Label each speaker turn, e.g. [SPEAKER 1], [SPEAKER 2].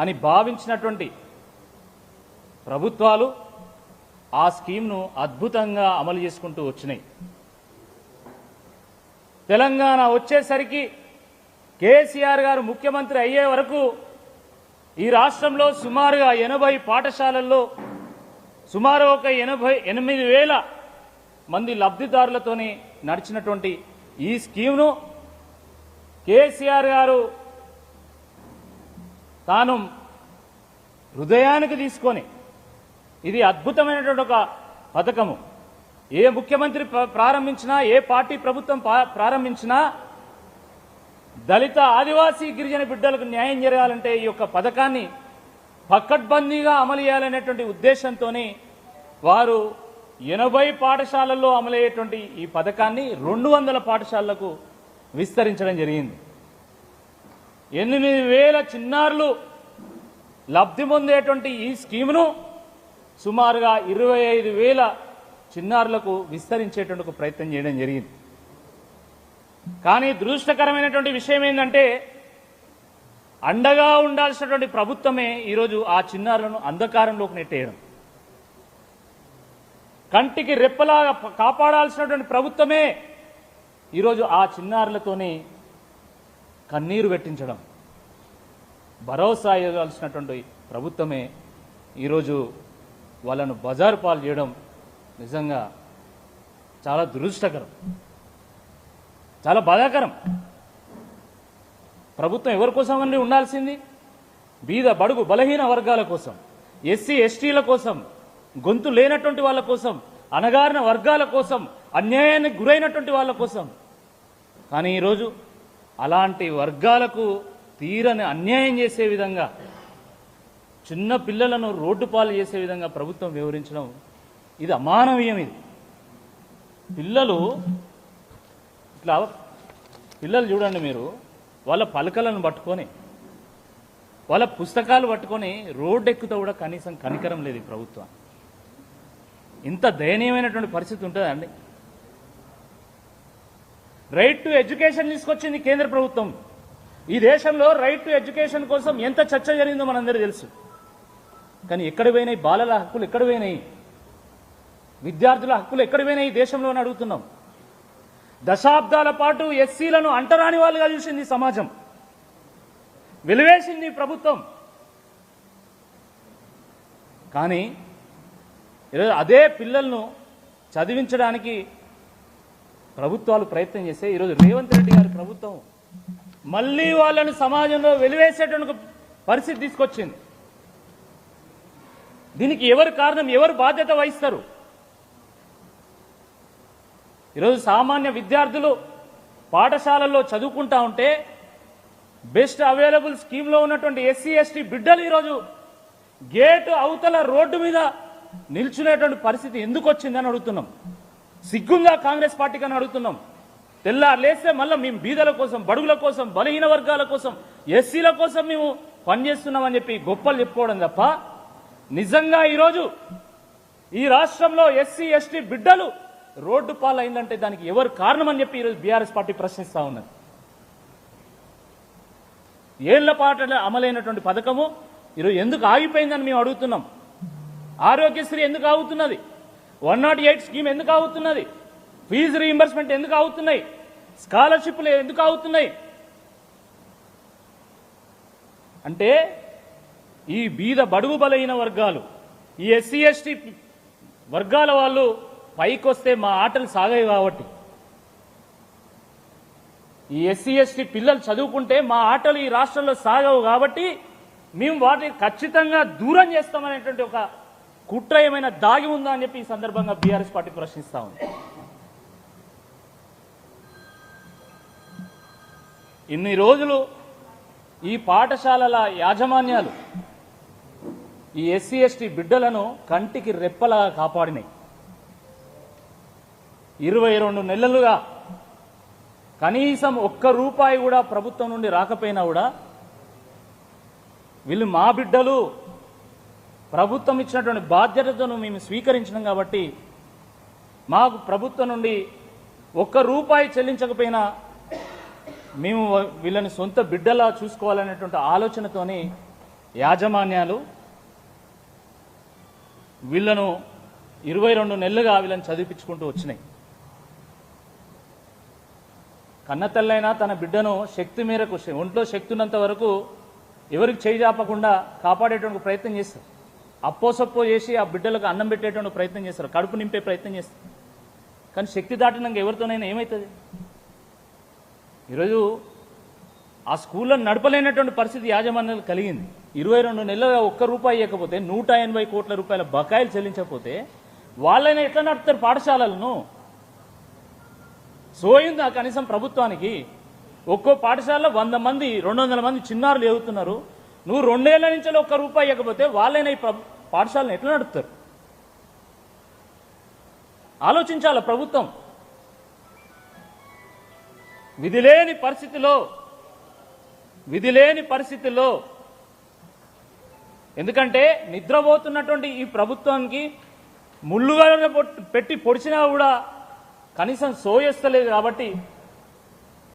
[SPEAKER 1] అని భావించినటువంటి ప్రభుత్వాలు ఆ స్కీమ్ను అద్భుతంగా అమలు చేసుకుంటూ వచ్చినాయి. తెలంగాణ వచ్చేసరికి కేసీఆర్ గారు ముఖ్యమంత్రి అయ్యే వరకు ఈ రాష్ట్రంలో సుమారుగా 80 పాఠశాలల్లో సుమారు ఒక 88,000 మంది లబ్ధిదారులతోని నడిచినటువంటి ఈ స్కీమ్ను కేసీఆర్ గారు తాను హృదయానికి తీసుకొని ఇది అద్భుతమైనటువంటి ఒక పథకము. ఏ ముఖ్యమంత్రి ప్రారంభించినా, ఏ పార్టీ ప్రభుత్వం ప్రారంభించినా దళిత ఆదివాసీ గిరిజన బిడ్డలకు న్యాయం జరగాలంటే ఈ యొక్క పథకాన్ని పకడ్బందీగా అమలు చేయాలనేటువంటి ఉద్దేశంతో వారు 80 పాఠశాలల్లో అమలయ్యేటువంటి ఈ పథకాన్ని 200 పాఠశాలలకు విస్తరించడం జరిగింది. 8,000 చిన్నారులు లబ్ధి పొందేటువంటి ఈ స్కీమును సుమారుగా 25,000 చిన్నారులకు విస్తరించేటువంటి ప్రయత్నం చేయడం జరిగింది. కానీ దురదృష్టకరమైనటువంటి విషయం ఏంటంటే అండగా ఉండాల్సినటువంటి ప్రభుత్వమే ఈరోజు ఆ చిన్నారులను అంధకారంలోకి నెట్టేయడం, కంటికి రెప్పలాగా కాపాడాల్సినటువంటి ప్రభుత్వమే ఈరోజు ఆ చిన్నారులతోనే కన్నీరు పెట్టించడం, భరోసా ఇవ్వాల్సినటువంటి ప్రభుత్వమే ఈరోజు వాళ్ళను బజారు పాలు చేయడం నిజంగా చాలా దురదృష్టకరం, చాలా బాధాకరం. ప్రభుత్వం ఎవరి కోసం అండి ఉండాల్సింది? బీద బడుగు బలహీన వర్గాల కోసం, ఎస్సీ ఎస్టీల కోసం, గొంతు లేనటువంటి వాళ్ళ కోసం, అణగారిన వర్గాల కోసం, అన్యాయానికి గురైనటువంటి వాళ్ళ కోసం. కానీ ఈరోజు అలాంటి వర్గాలకు తీరని అన్యాయం చేసే విధంగా, చిన్న పిల్లలను రోడ్డు పాలు చేసే విధంగా ప్రభుత్వం వివరించడం ఇది అమానవీయం. ఇది పిల్లలు చూడండి, మీరు వాళ్ళ పలకలను పట్టుకొని, వాళ్ళ పుస్తకాలు పట్టుకొని రోడ్డు ఎక్కుతూ కూడా కనీసం కనికరం లేదు ఈ ప్రభుత్వం. ఇంత దయనీయమైనటువంటి పరిస్థితి ఉంటుందా అండి? రైట్ టు ఎడ్యుకేషన్ తీసుకొచ్చింది కేంద్ర ప్రభుత్వం. ఈ దేశంలో రైట్ టు ఎడ్యుకేషన్ కోసం ఎంత చర్చ జరిగిందో మనందరూ తెలుసు. కానీ ఎక్కడ పోయినాయి బాలల హక్కులు? ఎక్కడ పోయినాయి విద్యార్థుల హక్కులు? ఎక్కడ పోయినాయి ఈ దేశంలో అని అడుగుతున్నాం. దశాబ్దాల పాటు ఎస్సీలను అంటరాని వాళ్ళుగా చూసింది సమాజం, వెలివేసింది ప్రభుత్వం. కానీ ఈరోజు అదే పిల్లలను చదివించడానికి ప్రభుత్వాలు ప్రయత్నం చేస్తే ఈరోజు రేవంత్ రెడ్డి గారి ప్రభుత్వం మళ్ళీ వాళ్ళని సమాజంలో వెలివేసేటువంటి పరిస్థితి తీసుకొచ్చింది. దీనికి ఎవరు కారణం? ఎవరు బాధ్యత వహిస్తారు? ఈరోజు సామాన్య విద్యార్థులు పాఠశాలల్లో చదువుకుంటా ఉంటే బెస్ట్ అవైలబుల్ స్కీమ్లో ఉన్నటువంటి ఎస్సీ ఎస్టీ బిడ్డలు ఈరోజు గేటు అవతల రోడ్డు మీద నిల్చునేటువంటి పరిస్థితి ఎందుకు వచ్చిందని అడుగుతున్నాం. సిగ్గుందా కాంగ్రెస్ పార్టీకి అని అడుగుతున్నాం. తెల్లారు లేస్తే మళ్ళీ మేము బీదల కోసం, బడుగుల కోసం, బలహీన వర్గాల కోసం, ఎస్సీల కోసం మేము పనిచేస్తున్నామని చెప్పి గొప్పలు చెప్పుకోవడం తప్ప నిజంగా ఈరోజు ఈ రాష్ట్రంలో ఎస్సీ ఎస్టీ బిడ్డలు రోడ్డు పాలు అయిందంటే దానికి ఎవరు కారణం అని చెప్పి ఈరోజు బీఆర్ఎస్ పార్టీ ప్రశ్నిస్తా ఉన్నది. ఏళ్ల పాటు అమలైనటువంటి పథకము ఈరోజు ఎందుకు ఆగిపోయిందని మేము అడుగుతున్నాం. ఆరోగ్యశ్రీ ఎందుకు ఆగుతున్నది? 108 స్కీమ్ ఎందుకు ఆగుతున్నది? ఫీజు రీయింబర్స్మెంట్ ఎందుకు ఆగుతున్నాయి? స్కాలర్షిప్లు ఎందుకు ఆగుతున్నాయి? అంటే ఈ బీద బడుగు బలహీన వర్గాలు, ఈ ఎస్సీ ఎస్టీ వర్గాల వాళ్ళు పైకొస్తే మా ఆటలు సాగాయి కాబట్టి, ఈ ఎస్సీ ఎస్టీ పిల్లలు చదువుకుంటే మా ఆటలు ఈ రాష్ట్రంలో సాగవు కాబట్టి మేము వాటిని ఖచ్చితంగా దూరం చేస్తామనేటువంటి ఒక కుట్ర ఏమైనా దాగి ఉందా అని చెప్పి ఈ సందర్భంగా బీఆర్ఎస్ పార్టీ ప్రశ్నిస్తా ఉంది. ఇన్ని రోజులు ఈ పాఠశాలల యాజమాన్యాలు ఈ ఎస్సీ ఎస్టీ బిడ్డలను కంటికి రెప్పలా కాపాడినాయి. 22 నెలలుగా కనీసం ₹1 కూడా ప్రభుత్వం నుండి రాకపోయినా కూడా వీళ్ళు మా బిడ్డలు, ప్రభుత్వం ఇచ్చినటువంటి బాధ్యతను మేము స్వీకరించినాం కాబట్టి మాకు ప్రభుత్వం నుండి ₹1 చెల్లించకపోయినా మేము వీళ్ళని సొంత బిడ్డలా చూసుకోవాలనేటువంటి ఆలోచనతోని యాజమాన్యాలు వీళ్ళను 22 నెలలుగా వీళ్ళని చదివించుకుంటూ వచ్చినాయి. కన్నతల్లైనా తన బిడ్డను శక్తి మేరకు ఒంట్లో శక్తి ఉన్నంత వరకు ఎవరికి చేయి చాపకుండా కాపాడేటువంటి ప్రయత్నం చేస్తారు. అప్పో చేసి ఆ బిడ్డలకు అన్నం పెట్టేటువంటి ప్రయత్నం చేస్తారు, కడుపు నింపే ప్రయత్నం చేస్తారు. కానీ శక్తి దాటినాక ఎవరితోనైనా ఏమవుతుంది? ఈరోజు ఆ స్కూళ్ళను నడపలేనటువంటి పరిస్థితి యాజమాన్యాలు కలిగింది. 22 నెలలుగా ₹1 ఇవ్వకపోతే 180 కోట్ల రూపాయల బకాయిలు చెల్లించకపోతే వాళ్ళైనా ఎట్లా నడుపుతారు పాఠశాలలను? సోయిందా కనీసం ప్రభుత్వానికి? ఒక్కో పాఠశాలలో 100 మంది 200 మంది చిన్నారులు ఎదుగుతున్నారు. నువ్వు 2 ఏళ్ల నుంచి ₹1 ఇవ్వకపోతే వాళ్ళైనా ఈ పాఠశాలను ఎట్లా నడుపుతారు? ఆలోచించాల ప్రభుత్వం. విధి లేని పరిస్థితిలో ఎందుకంటే నిద్రపోతున్నటువంటి ఈ ప్రభుత్వానికి ముళ్ళుగా పెట్టి పొడిచినా కూడా కనీసం సోయేస్తలేదు కాబట్టి